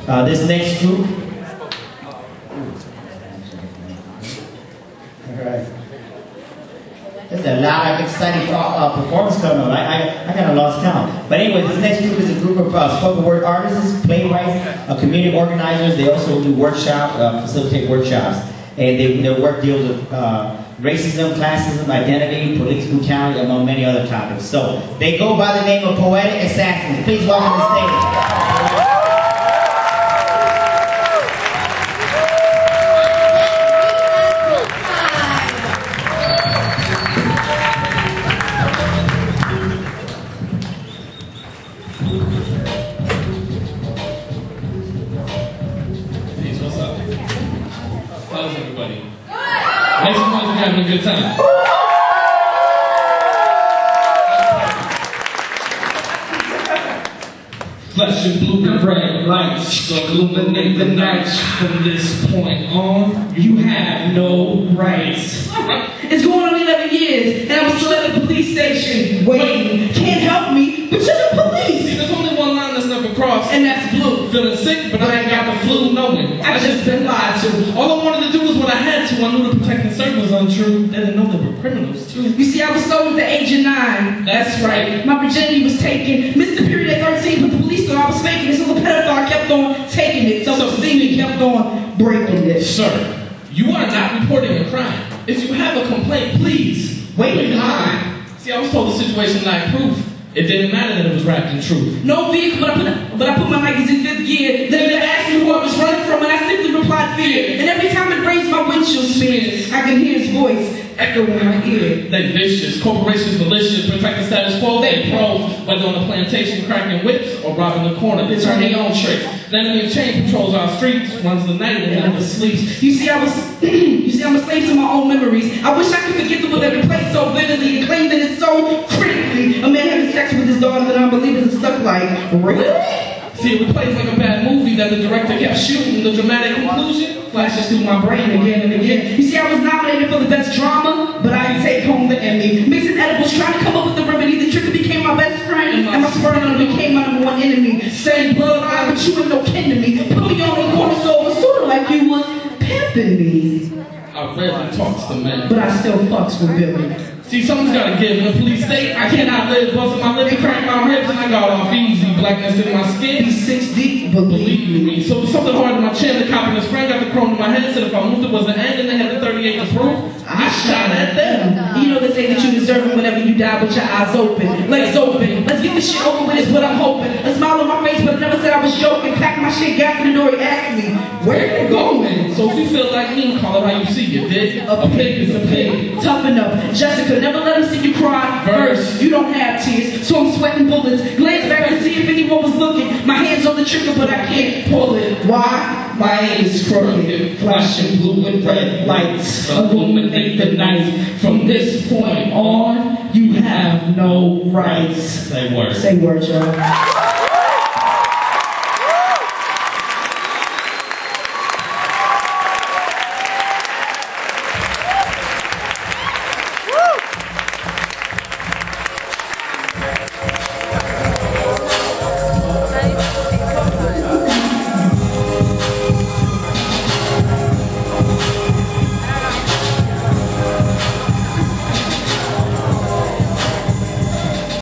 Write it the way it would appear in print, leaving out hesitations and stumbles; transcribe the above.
This next group. Alright. There's a lot of exciting performance coming on. I kind of lost count. But anyway, this next group is a group of spoken word artists, playwrights, community organizers. They also do workshops, facilitate workshops. And their work deals with racism, classism, identity, police brutality, among many other topics. So they go by the name of Poetic Assassins. Please welcome to the stage. How's everybody? Make some noise if you're having a good time. Flesh and blue and red lights illuminate the nights. From this point on, you have no rights. It's going on 11 years, and I'm still at the police station waiting. Can't help me, but you're the police. See, there's only one line that's never crossed, And that's blue. feeling sick, but I ain't got the flu knowing. I just been lied to. All I wanted to do was what I had to. I knew the protecting circle was untrue. They didn't know they were criminals too. You see, I was sold at the age of 9. That's right. My virginity was taken. Missed the period at 13, but the police thought I was faking it. So the pedophile kept on taking it. So the demon kept on breaking it. Sir, you are not reporting a crime. If you have a complaint, please wait in line. See, I was told the situation lacked proof. It didn't matter that it was wrapped in truth. No vehicle, but I put my Nikes in 5th gear. Then they asked me who I was running from, and I simply replied fear. And every time it raised my windshield smears, I can hear his voice echo in my ear. They vicious, corporations malicious, protect the status quo, they pro. Whether on the plantation cracking whips or robbing the corner, they turn their own tricks. The enemy of change patrols our streets, runs the night and never sleeps. You see, I'm a slave to my own memories. I wish I could forget the one that replaced so vividly and claim that it's so critically. A man having sex with his daughter that unbelievers are stuck like, really? See, it plays like a bad movie that the director kept shooting. The dramatic conclusion flashes through my brain again and again. You see, I was nominated for the best drama, but I didn't take home the Emmy. Mixing edibles, trying to come up with the remedy. The trick became my best friend, and my sperm became my #1 enemy. Same bloodline, but you ain't no kin to me. Put me on the corner, so it was sort of like you was pimping me. I rarely talks to men, But I still fucks with Billy. see, someone's gotta give. In a police state, I cannot live. Busting my lip and crack my ribs, and I got off easy. Blackness in my skin. He's 6 deep, believe me. So with something hard in my chin, the cop and his friend got the chrome in my head, said if I moved it was the end, and they had the 38 to prove. I shot at them. You know they say that you deserve it whenever you die with your eyes open, legs open. Let's get this shit over with is what I'm hoping. A smile on my face, but I never said I was joking. Packed my shit, got to the door, he asked me, where you going? So if you feel like me, call it how you see it, dig? A pig is a pig. Toughen up. Jessica, never let him see you cry. Verse, you don't have tears, so I'm sweating bullets. Glance back to see if anyone was looking. My hand's on the trigger, but I can't pull it. Why? My aim is crooked. Flashing blue and red lights illuminate the night. From this point on, you have no rights. Say word. Say word, y'all.